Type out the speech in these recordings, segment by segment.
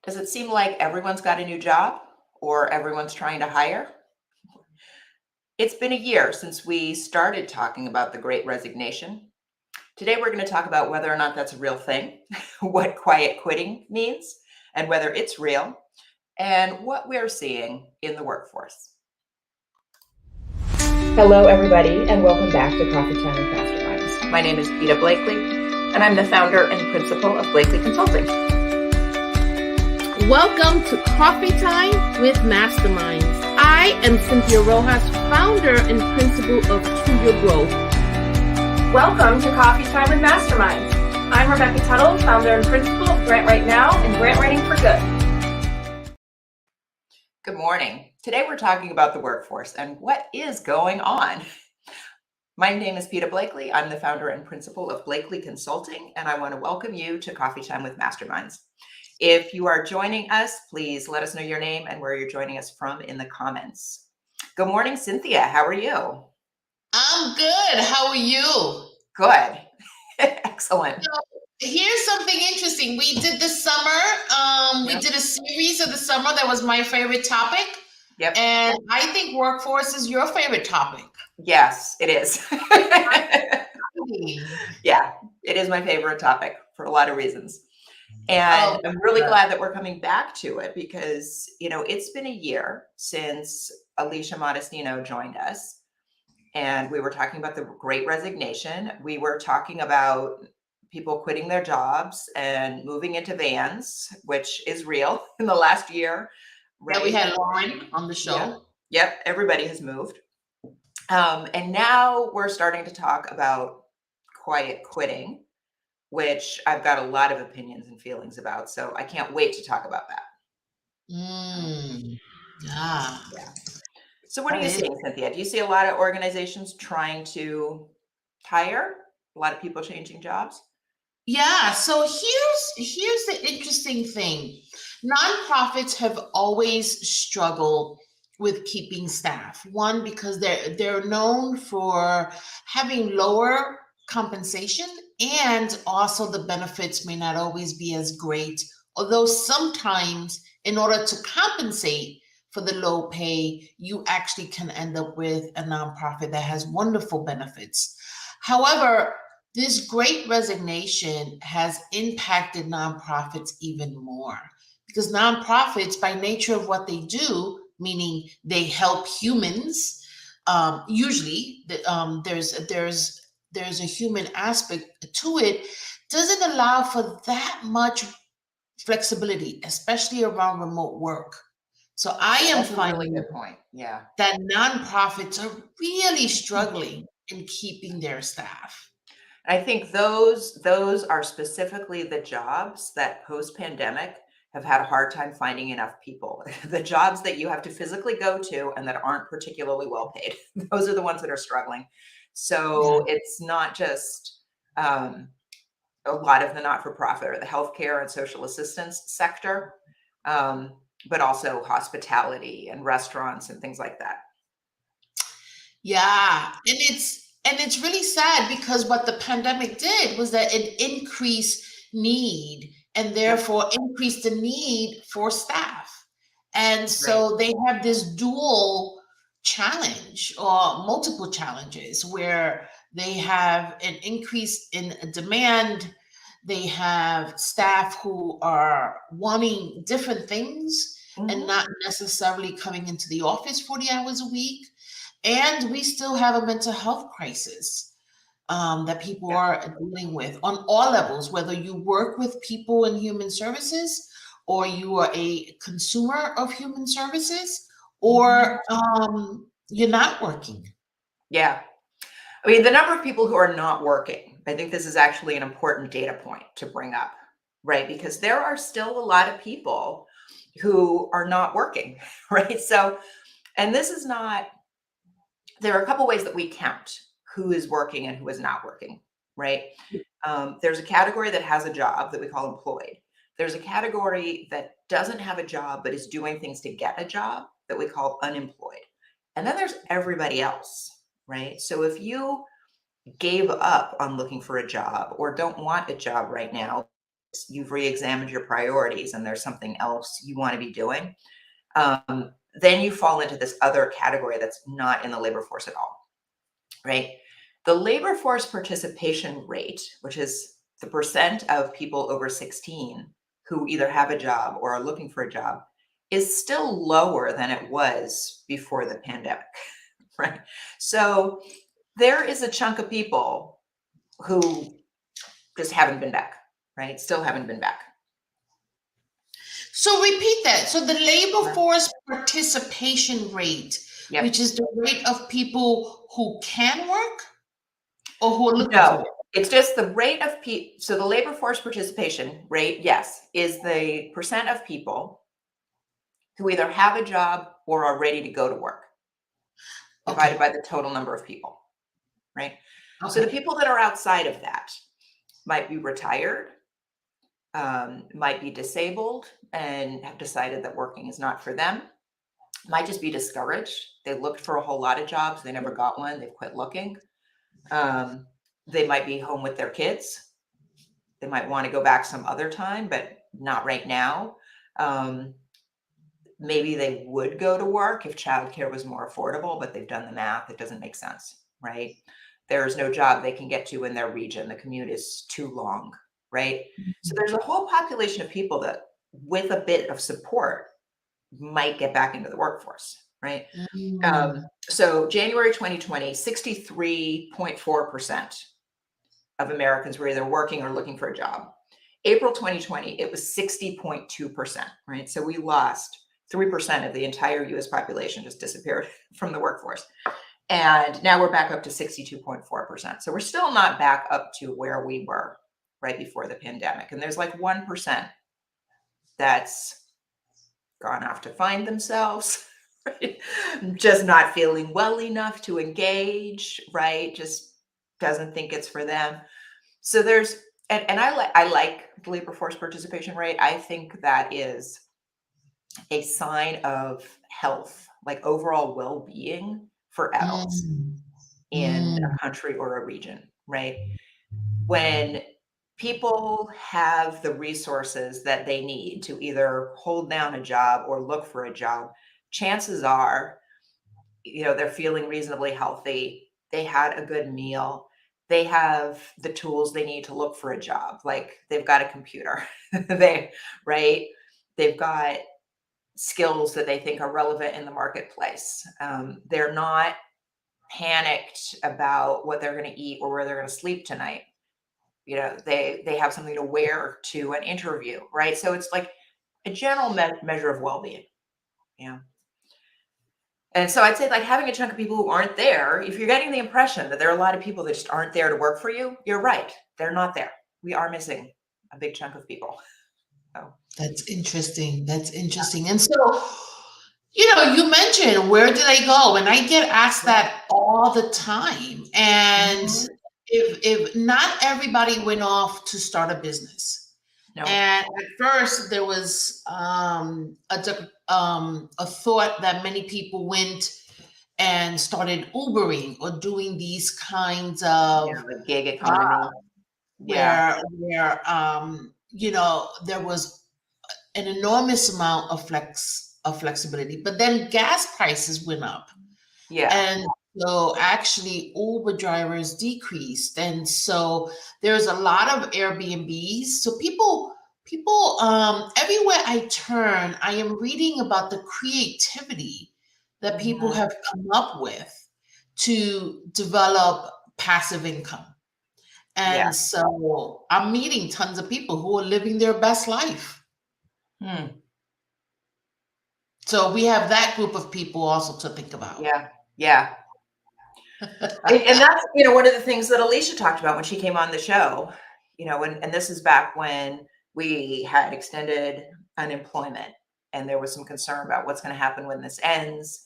Does it seem like everyone's got a new job or everyone's trying to hire? It's been a year since we started talking about the Great Resignation. Today, we're going to talk about whether or not that's a real thing, what quiet quitting means, and whether it's real, and what we're seeing in the workforce. Hello, everybody, and welcome back to Coffee Time with Masterminds. My name is Peter Blakely, and I'm the founder and principal of Blakely Consulting. Welcome to Coffee Time with Masterminds. I am Cynthia Rojas, founder and principal of To Your Growth. Welcome to Coffee Time with Masterminds. I'm Rebecca Tuttle, founder and principal of Grant Right Now and Grant Writing for Good. Good morning. Today we're talking about the workforce and what is going on. My name is Peter Blakely. I'm the founder and principal of Blakely Consulting, and I want to welcome you to Coffee Time with Masterminds. If you are joining us, please let us know your name and where you're joining us from in the comments. Good morning, Cynthia. How are you? I'm good. How are you? Good. Excellent. So here's something interesting. We did the summer. We did a series of the summer. That was my favorite topic. Yep. And I think workforce is your favorite topic. Yes, it is. Yeah, it is my favorite topic for a lot of reasons. And I'm really glad that we're coming back to it because, it's been a year since Alicia Modestino joined us. And we were talking about the Great Resignation. We were talking about people quitting their jobs and moving into vans, which is real in the last year. Right? Yeah, we had Lauren on the show. Yep, everybody has moved. And now we're starting to talk about quiet quitting, which I've got a lot of opinions and feelings about. So I can't wait to talk about that. Yeah. So what are you seeing, Cynthia? Do you see a lot of organizations trying to hire? A lot of people changing jobs? Yeah. So here's the interesting thing. Nonprofits have always struggled with keeping staff. One, because they're known for having lower compensation, and also the benefits may not always be as great, although sometimes in order to compensate for the low pay, you actually can end up with a nonprofit that has wonderful benefits. However, this Great Resignation has impacted nonprofits even more because nonprofits, by nature of what they do, meaning they help humans, usually there's a human aspect to it, doesn't allow for that much flexibility, especially around remote work. So I am finding a really good point. Yeah, that nonprofits are really struggling in keeping their staff. I think those are specifically the jobs that post-pandemic have had a hard time finding enough people. The jobs that you have to physically go to and that aren't particularly well paid. Those are the ones that are struggling. So it's not just a lot of the not-for-profit or the healthcare and social assistance sector, but also hospitality and restaurants and things like that. Yeah, and it's really sad because what the pandemic did was that it increased need and therefore increased the need for staff. And so they have this dual challenge or multiple challenges where they have an increase in demand. They have staff who are wanting different things and not necessarily coming into the office 40 hours a week. And we still have a mental health crisis that people are dealing with on all levels, whether you work with people in human services or you are a consumer of human services or you're not working. Yeah. I mean, the number of people who are not working, I think this is actually an important data point to bring up, right? Because there are still a lot of people who are not working, right? So, and this is not, there are a couple ways that we count who is working and who is not working, right? There's a category that has a job that we call employed. There's a category that doesn't have a job but is doing things to get a job that we call unemployed. And then there's everybody else, right? So if you gave up on looking for a job or don't want a job right now, you've re-examined your priorities and there's something else you want to be doing, then you fall into this other category that's not in the labor force at all, right? The labor force participation rate, which is the percent of people over 16 who either have a job or are looking for a job, is still lower than it was before the pandemic, right? So there is a chunk of people who just haven't been back, right? Still haven't been back. So repeat that. So the labor Sure. force participation rate, Yep. which is the rate of people who can work or who are looking for No, work? it's just the rate of people. So the labor force participation rate, yes, is the percent of people who either have a job or are ready to go to work, divided Okay. by the total number of people, right? So the Okay. people that are outside of that might be retired, might be disabled and have decided that working is not for them, might just be discouraged. They looked for a whole lot of jobs, they never got one, they've quit looking. They might be home with their kids. They might want to go back some other time, but not right now. Maybe they would go to work if childcare was more affordable, but they've done the math. It doesn't make sense, right? There is no job they can get to in their region. The commute is too long, right? So there's a whole population of people that, with a bit of support, might get back into the workforce, right? Mm. So January 2020, 63.4% of Americans were either working or looking for a job. April 2020, it was 60.2%, right? So we lost 3% of the entire US population just disappeared from the workforce. And now we're back up to 62.4%. So we're still not back up to where we were right before the pandemic. And there's like 1% that's gone off to find themselves, right? Just not feeling well enough to engage, right? Just doesn't think it's for them. So there's, and I like the labor force participation rate. I think that is a sign of health, like overall well-being for adults Mm. in Mm. a country or a region, right? When people have the resources that they need to either hold down a job or look for a job, chances are, they're feeling reasonably healthy. They had a good meal. They have the tools they need to look for a job. Like they've got a computer, right? They've got skills that they think are relevant in the marketplace. They're not panicked about what they're going to eat or where they're going to sleep tonight. They have something to wear to an interview, right? So it's like a general measure of well-being. Yeah. And so I'd say, like, having a chunk of people who aren't there, if you're getting the impression that there are a lot of people that just aren't there to work for you, you're right. They're not there. We are missing a big chunk of people. So, That's interesting. That's interesting. And so, you mentioned where did I go? And I get asked yeah. that all the time. And Mhm. if not everybody went off to start a business. No. And at first there was a thought that many people went and started Ubering or doing these kinds of Yeah, the gig jobs economy. Yeah. where there was an enormous amount of flexibility. But then gas prices went up. Yeah. And so actually Uber drivers decreased. And so there's a lot of Airbnbs. So people everywhere I turn, I am reading about the creativity that people Mhm. have come up with to develop passive income. Yeah. And so I'm meeting tons of people who are living their best life. Hmm. So we have that group of people also to think about. Yeah. Yeah. And that's, one of the things that Alicia talked about when she came on the show, and this is back when we had extended unemployment and there was some concern about what's going to happen when this ends.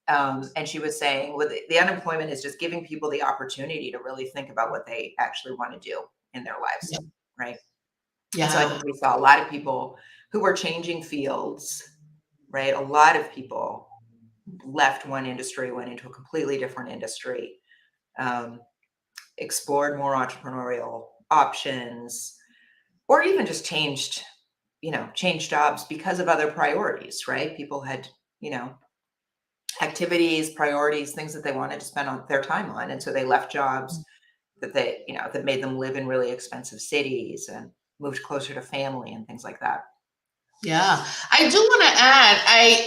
And she was saying, well, the unemployment is just giving people the opportunity to really think about what they actually want to do in their lives, Yeah. right? And so I Yeah. think we saw a lot of people who were changing fields, right? A lot of people left one industry, went into a completely different industry, explored more entrepreneurial options, or even just changed, changed jobs because of other priorities, right? People had, activities, priorities, things that they wanted to spend on their time on. And so they left jobs that that made them live in really expensive cities and moved closer to family and things like that. Yeah, I do want to add,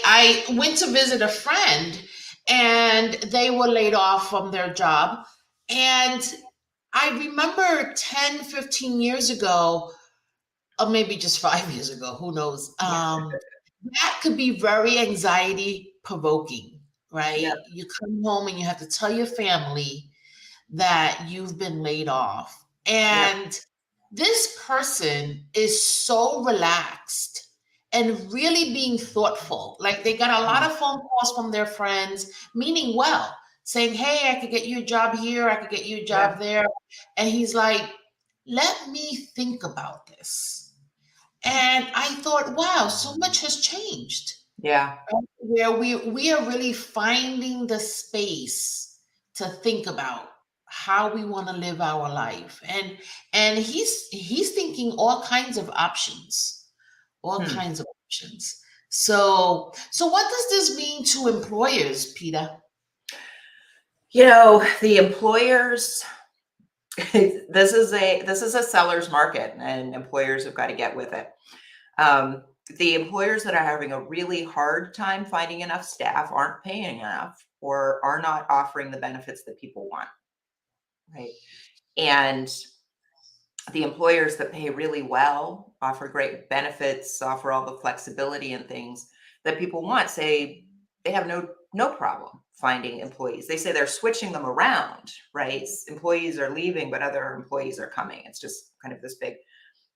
I went to visit a friend and they were laid off from their job. And I remember 10, 15 years ago, or maybe just 5 years ago, who knows? Yeah. That could be very anxiety provoking, Yeah. right? You come home and you have to tell your family that you've been laid off. Yep. And this person is so relaxed and really being thoughtful. Like they got a lot of phone calls from their friends, meaning well, saying, hey, I could get you a job here, I could get you a job Yeah. there. And he's like, let me think about this. And I thought, wow, so much has changed. Yeah. Where we are really finding the space to think about how we want to live our life. And he's thinking all kinds of options, all Hmm. kinds of options. So what does this mean to employers, Peter? The employers, this is a seller's market, and employers have got to get with it. The employers that are having a really hard time finding enough staff aren't paying enough or are not offering the benefits that people want, right? And the employers that pay really well, offer great benefits, offer all the flexibility and things that people want, say they have no problem finding employees. They say they're switching them around, right? Employees are leaving, but other employees are coming. It's just kind of this big,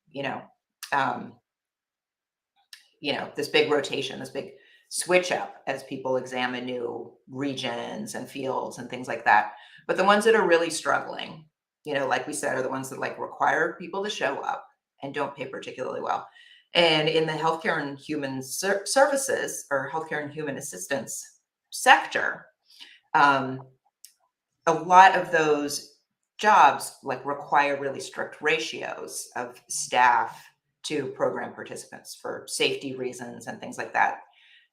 you know, um, this big rotation, this big switch up as people examine new regions and fields and things like that. But the ones that are really struggling, like we said, are the ones that like require people to show up and don't pay particularly well. And in the healthcare and human services or healthcare and human assistance sector, um, a lot of those jobs like require really strict ratios of staff to program participants for safety reasons and things like that.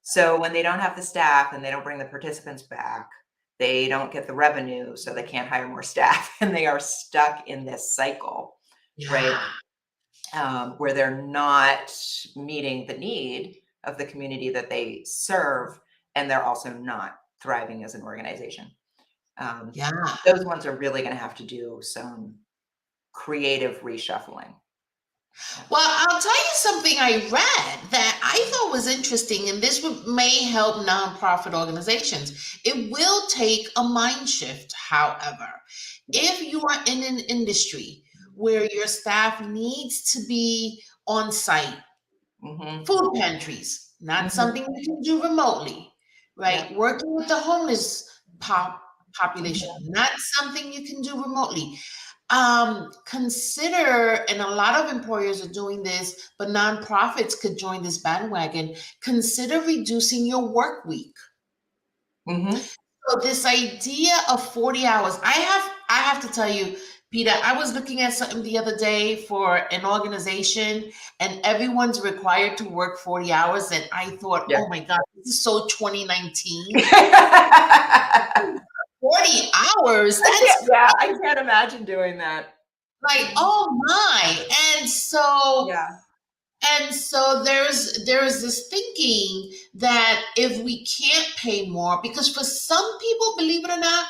So when they don't have the staff and they don't bring the participants back, they don't get the revenue, so they can't hire more staff, and they are stuck in this cycle, right? Where they're not meeting the need of the community that they serve, and they're also not thriving as an organization. Yeah. Those ones are really going to have to do some creative reshuffling. Well, I'll tell you something I read that I thought was interesting, and this may help nonprofit organizations. It will take a mind shift, however. If you are in an industry where your staff needs to be on site, Mm-hmm. food pantries, not Mhm. something you can do remotely, right? Yeah. Working with the homeless population, not something you can do remotely. Consider, and a lot of employers are doing this, but nonprofits could join this bandwagon. Consider reducing your work week. Mm-hmm. So this idea of 40 hours, I have to tell you, Peter, I was looking at something the other day for an organization and everyone's required to work 40 hours. And I thought, Yeah. oh my God, this is so 2019. 40 hours. That's I can't imagine doing that. like, oh my. And so Yeah. And so there is this thinking that if we can't pay more, because for some people, believe it or not,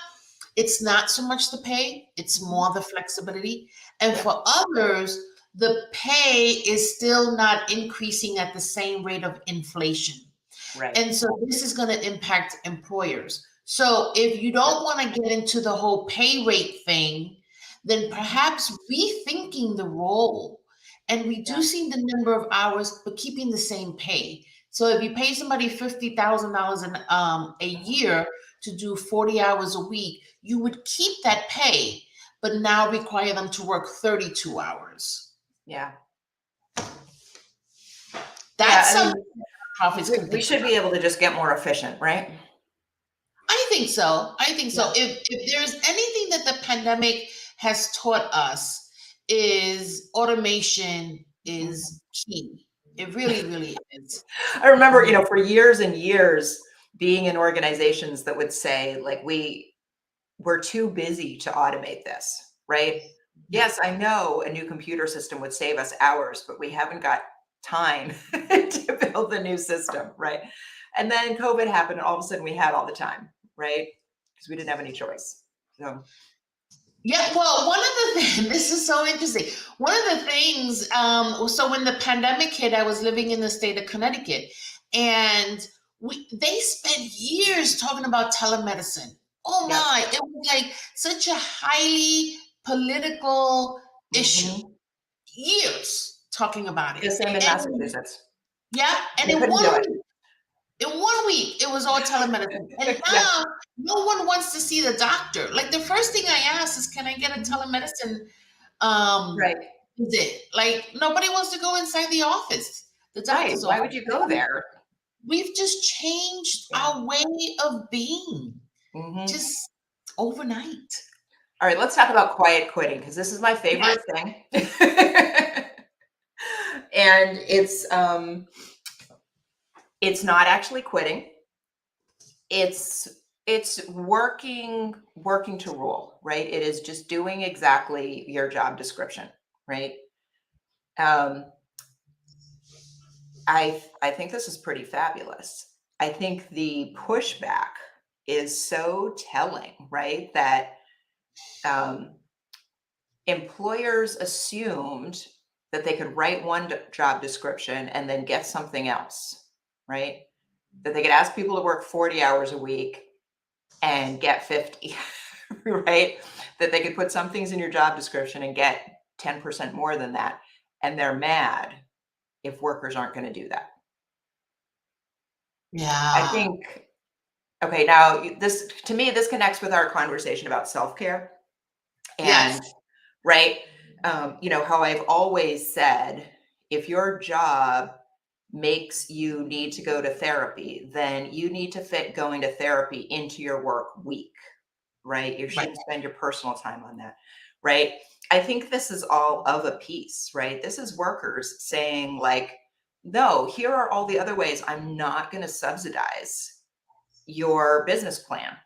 it's not so much the pay, it's more the flexibility. And Yeah. for others, the pay is still not increasing at the same rate of inflation. Right. And so this is going to impact employers. So if you don't want to get into the whole pay rate thing, then perhaps rethinking the role and reducing the number of hours, but keeping the same pay. So if you pay somebody $50,000 a year to do 40 hours a week, you would keep that pay, but now require them to work 32 hours. Yeah. That's I mean, something profits can we think should about. be able to just get more efficient, right? I think so. I think so. Yeah. If there's anything that the pandemic has taught us is automation is key. It really, really is. I remember, for years and years being in organizations that would say, like, we're too busy to automate this, right? Yes, I know a new computer system would save us hours, but we haven't got time to build the new system, right? And then COVID happened, and all of a sudden we had all the time, right? Because we didn't have any choice. So Yeah, well, one of the things, this is so interesting. One of the things, so when the pandemic hit, I was living in the state of Connecticut, and they spent years talking about telemedicine. Oh yep. my, it was like such a highly political issue. Mhm. Years talking about it. The same in Massachusetts. Yeah, and They couldn't do it. in 1 week, it was all telemedicine. And Yeah. now no one wants to see the doctor. Like the first thing I ask is, can I get a telemedicine Right. visit? Like nobody wants to go inside the office, the Right. doctor's Why office. would you go there? We've just changed Yeah. our way of being, Mhm. just overnight. All right, let's talk about quiet quitting, because this is my favorite thing. And it's not actually quitting. It's working to rule, right? It is just doing exactly your job description, right? I think this is pretty fabulous. I think the pushback is so telling, right? That employers assumed that they could write one job description and then get something else, right? That they could ask people to work 40 hours a week and get 50, right? That they could put some things in your job description and get 10% more than that. And they're mad if workers aren't going to do that. Yeah. I think, okay, now this, to me, this connects with our conversation about self-care. And, Yes. right, how I've always said, if your job makes you need to go to therapy, then you need to fit going to therapy into your work week, right? You shouldn't spend your personal time on that, right? I think this is all of a piece, right? This is workers saying, like, no, here are all the other ways I'm not going to subsidize your business plan,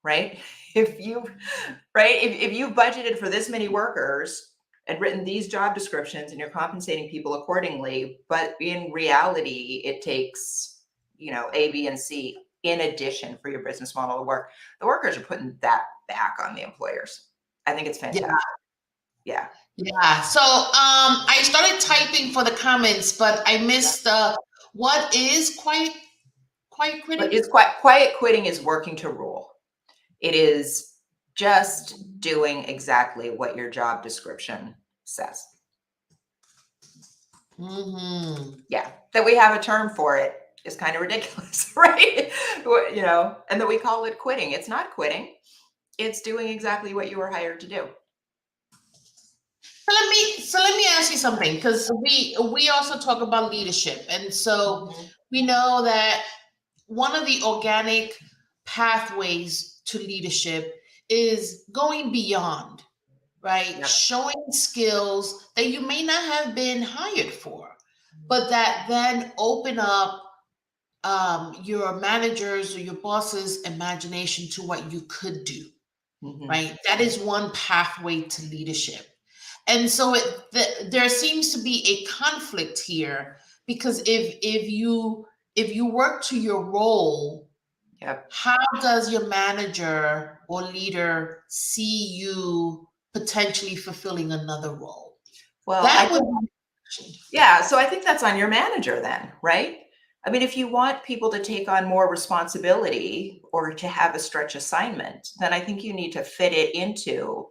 right? If you, right, if you budgeted for this many workers and written these job descriptions and you're compensating people accordingly, but in reality, it takes, A, B, and C in addition for your business model to work, the workers are putting that back on the employers. I think it's fantastic. Yeah. Yeah. So I started typing for the comments, but I missed what is quiet quitting? But it's quiet quitting is working to rule. It is just doing exactly what your job description says. Mm-hmm. Yeah, that we have a term for it is kind of ridiculous, right? And that we call it quitting. It's not quitting. It's doing exactly what you were hired to do. So let me ask you something, because we also talk about leadership, and so we know that one of the organic pathways to leadership is going beyond, right? Yep. Showing skills that you may not have been hired for, but that then open up your managers or your boss's imagination to what you could do, right? That is one pathway to leadership. And so there seems to be a conflict here, because if you work to your role, Yep. how does your manager or leader see you potentially fulfilling another role? Well, so I think that's on your manager then, right? I mean, if you want people to take on more responsibility or to have a stretch assignment, then I think you need to fit it into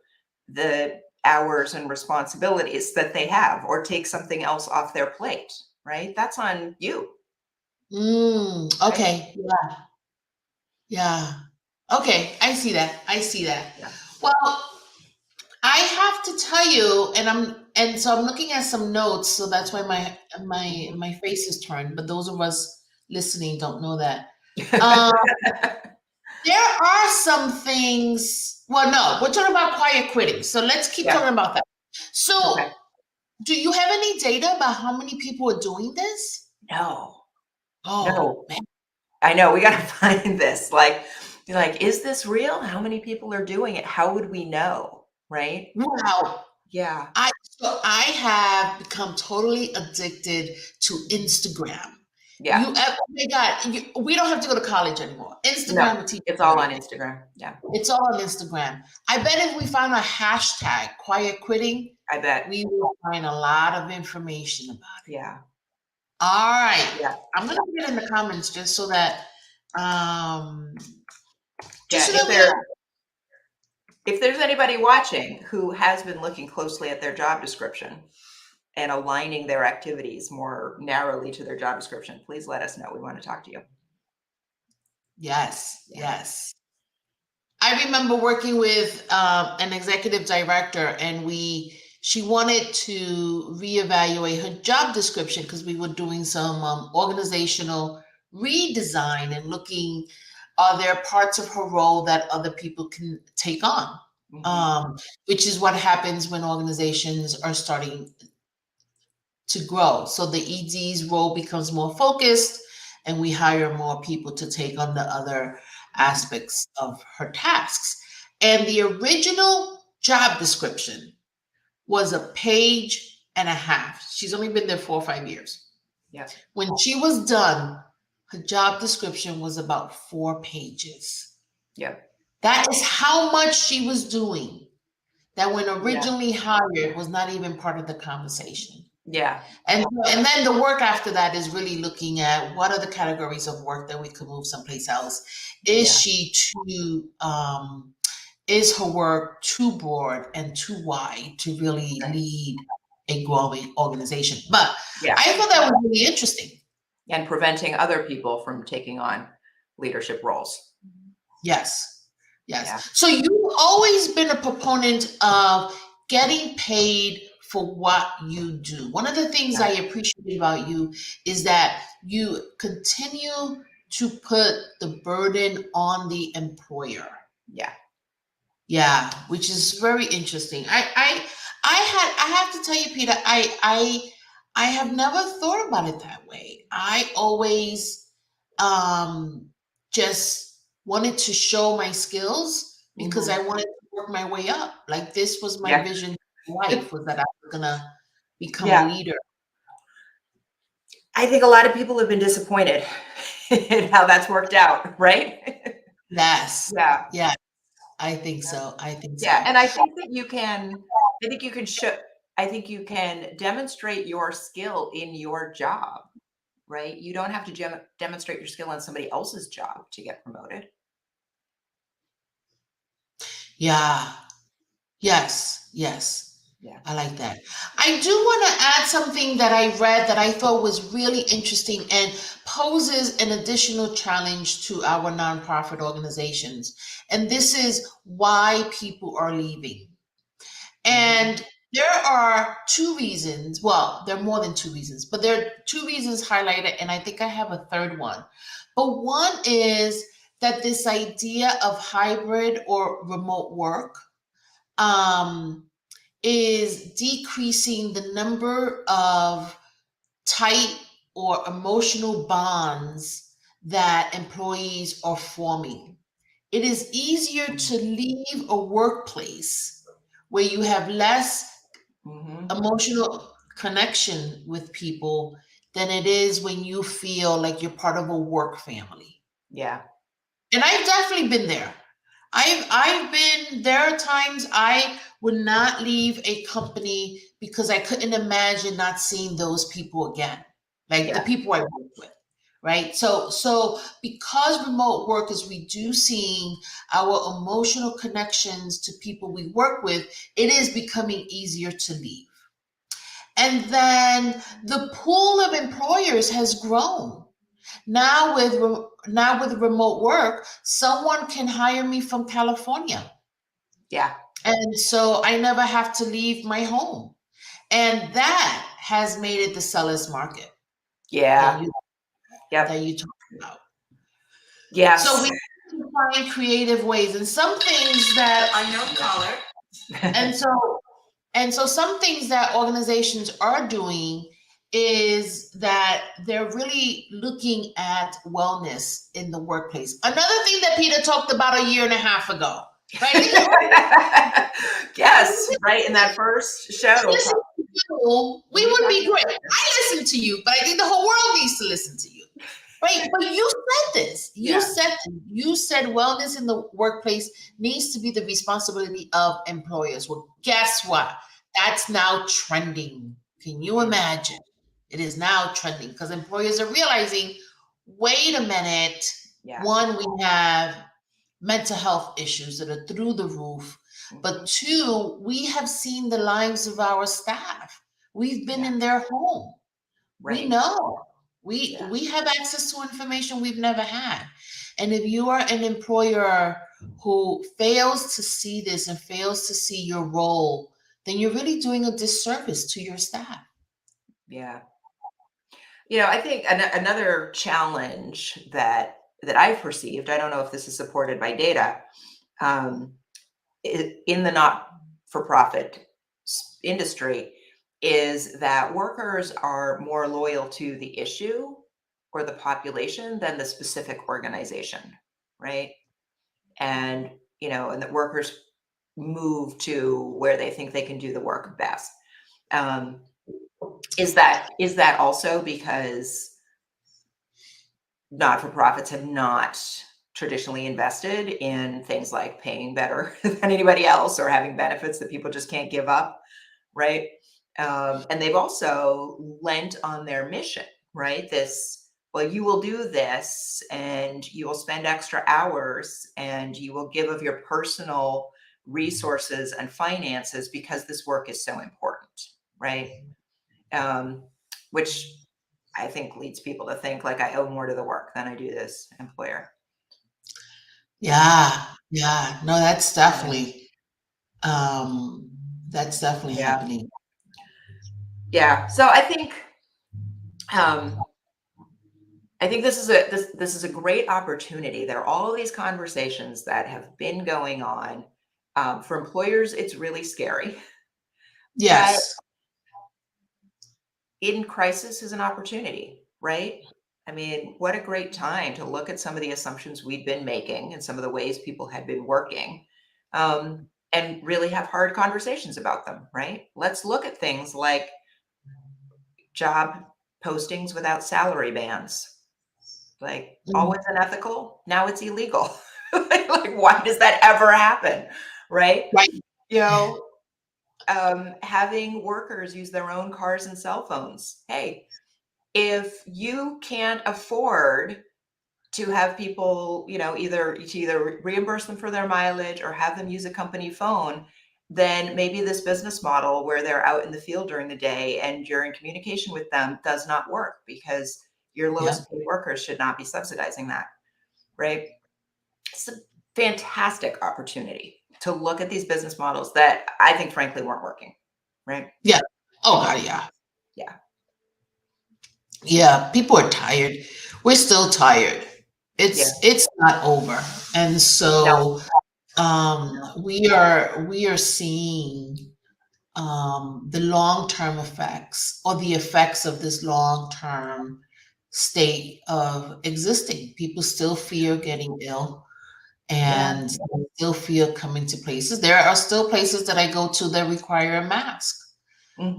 the hours and responsibilities that they have, or take something else off their plate, right? That's on you. Okay. Yeah. Yeah. Okay. I see that. Yeah. Well, I have to tell you, and so I'm looking at some notes, so that's why my face is turned, but those of us listening don't know that. There are some things. Well, no, we're talking about quiet quitting, so let's keep talking about that. So, Okay. Do you have any data about how many people are doing this? No, Oh, no. man. I know, we gotta find this, like, you're like, "Is this real? How many people are doing it? How would we know?" Right? Wow. Yeah, I have become totally addicted to Instagram. yeah. Oh my God, we don't have to go to college anymore. No, Instagram will teach it's you all on everything. Instagram. Yeah, It's all on Instagram. I bet if we found a hashtag quiet quitting, I bet. we will find a lot of information about it. Yeah, All right. yeah, I'm gonna put it in the comments um just yeah. so that we have. If there's anybody watching who has been looking closely at their job description and aligning their activities more narrowly to their job description, please let us know. We want to talk to you. Yes, Yeah. yes. I remember working with an executive director, and she wanted to reevaluate her job description because we were doing some organizational redesign and looking, are there parts of her role that other people can take on? Which is what happens when organizations are starting to grow. So the ED's role becomes more focused, and we hire more people to take on the other aspects of her tasks. And the original job description was a page and a half. She's only been there 4 or 5 years. Yeah. When she was done, her job description was about 4 pages. Yeah. That is how much she was doing. That when Yeah. originally hired was not even part of the conversation. Yeah. And then the work after that is really looking at what are the categories of work that we could move someplace else. Is her work too broad and too wide to really lead a growing organization? But Yeah. I thought that was really interesting. And preventing other people from taking on leadership roles. Yes. Yes. Yeah. So you've always been a proponent of getting paid for what you do. One of the things I appreciate about you is that you continue to put the burden on the employer. Yeah. Yeah, which is very interesting. I have to tell you, Peter, I have never thought about it that way. I always just wanted to show my skills because I wanted to work my way up. Like this was my vision in life, was that I was gonna become a leader. I think a lot of people have been disappointed in how that's worked out, right? Yes. Yeah. Yeah. I think so. Yeah, and I think that you can I think you can demonstrate your skill in your job, right? You don't have to demonstrate your skill in somebody else's job to get promoted. Yeah. Yes. Yes. Yeah. I like that. I do want to add something that I read that I thought was really interesting and poses an additional challenge to our nonprofit organizations. And this is why people are leaving. And there are 2 reasons. Well, there are more than 2 reasons, but there are 2 reasons highlighted. And I think I have a third one. But one is that this idea of hybrid or remote work, is decreasing the number of tight or emotional bonds that employees are forming. It is easier to leave a workplace where you have less emotional connection with people than it is when you feel like you're part of a work family. Yeah. And I've definitely been there. There are times I would not leave a company because I couldn't imagine not seeing those people again, like the people I work with, right? So because remote work is reducing our emotional connections to people we work with, it is becoming easier to leave. And then the pool of employers has grown. Now with remote work, someone can hire me from California. Yeah. And so I never have to leave my home. And that has made it the seller's market. Yeah. That you talked about. Yes. So we have to find creative ways, and some things that I know, caller. and so And so some things that organizations are doing is that they're really looking at wellness in the workplace. Another thing that Peter talked about a year and a half ago, right? Yes, right. In that first show. Listen to you, we would be great. I listen to you, but I think the whole world needs to listen to you. Right. But you said this. You said wellness in the workplace needs to be the responsibility of employers. Well, guess what? That's now trending. Can you imagine? It is now trending because employers are realizing, wait a minute. Yeah. One, we have mental health issues that are through the roof. But two, we have seen the lives of our staff. We've been in their home. Right. We know. We have access to information we've never had. And if you are an employer who fails to see this and fails to see your role, then you're really doing a disservice to your staff. Yeah. I think another challenge that I've perceived, I don't know if this is supported by data, in the not-for-profit industry, is that workers are more loyal to the issue or the population than the specific organization, right? And, and that workers move to where they think they can do the work best. Is that also because not-for-profits have not traditionally invested in things like paying better than anybody else or having benefits that people just can't give up, right? And they've also lent on their mission, right? Well, you will do this and you will spend extra hours and you will give of your personal resources and finances because this work is so important, right? Which I think leads people to think like I owe more to the work than I do this employer. Yeah. No, that's definitely happening. Yeah. So I think this is a great opportunity. There are all of these conversations that have been going on. For employers, it's really scary. Yes. But in crisis is an opportunity, right? I mean, what a great time to look at some of the assumptions we've been making and some of the ways people had been working, and really have hard conversations about them, right? Let's look at things like job postings without salary bands. Like always unethical, now it's illegal. Like, why does that ever happen? Right? Right. Having workers use their own cars and cell phones. Hey, if you can't afford to have people, either reimburse them for their mileage or have them use a company phone, then maybe this business model where they're out in the field during the day and you're in communication with them does not work because your lowest paid workers should not be subsidizing that, right? It's a fantastic opportunity to look at these business models that I think frankly weren't working, right? Yeah. Oh God, yeah. Yeah. Yeah, people are tired. We're still tired. It's not over. And so we are seeing the long-term effects or the effects of this long-term state of existing. People still fear getting ill and still fear coming to places. There are still places that I go to that require a mask.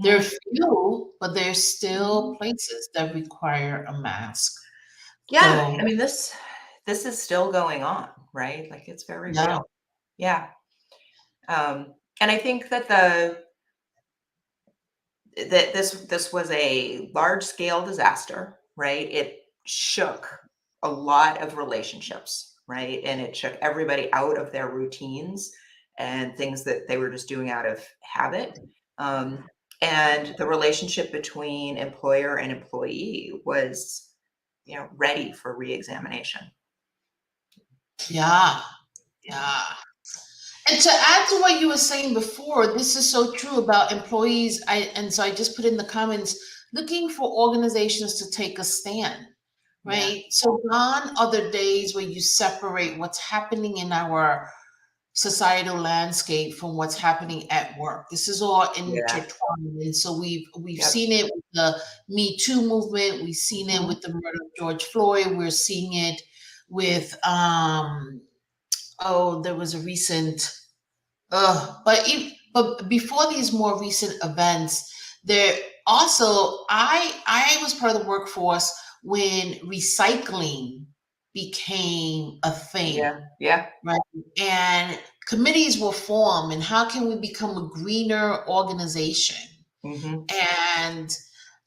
There are few, but there's still places that require a mask. Yeah, So, I mean, this is still going on, right? Like it's very real. Yeah. And I think that this was a large scale disaster, right? It shook a lot of relationships, right? And it shook everybody out of their routines and things that they were just doing out of habit. And the relationship between employer and employee was, ready for reexamination. Yeah. And to add to what you were saying before, this is so true about employees. So I just put in the comments, looking for organizations to take a stand, right? So gone are the days where you separate what's happening in our societal landscape from what's happening at work. This is all Yeah. intertwined. And so we've Yep. seen it with the Me Too movement, we've seen it with the murder of George Floyd, we're seeing it with there was a recent but before these more recent events, there also I was part of the workforce when recycling became a thing. Yeah. Right. And committees were formed, and how can we become a greener organization? And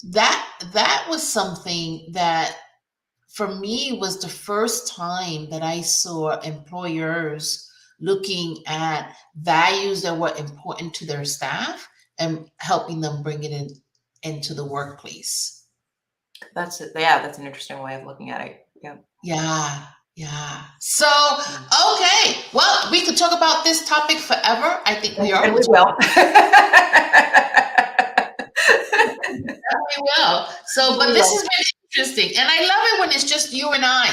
that was something that for me was the first time that I saw employers looking at values that were important to their staff and helping them bring it into the workplace. That's it. Yeah, that's an interesting way of looking at it. Yeah. Yeah. So, okay. Well, we could talk about this topic forever. I think we are. And we will. We will. So, but this has been interesting. And I love it when it's just you and I.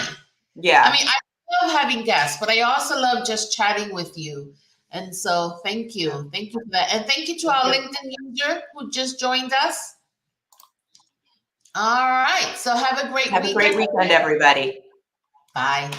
Yeah. I mean, I love having guests, but I also love just chatting with you. And so thank you. Thank you for that. And thank you to our LinkedIn user who just joined us. All right. So have a great weekend. Have a great weekend, everybody. Bye.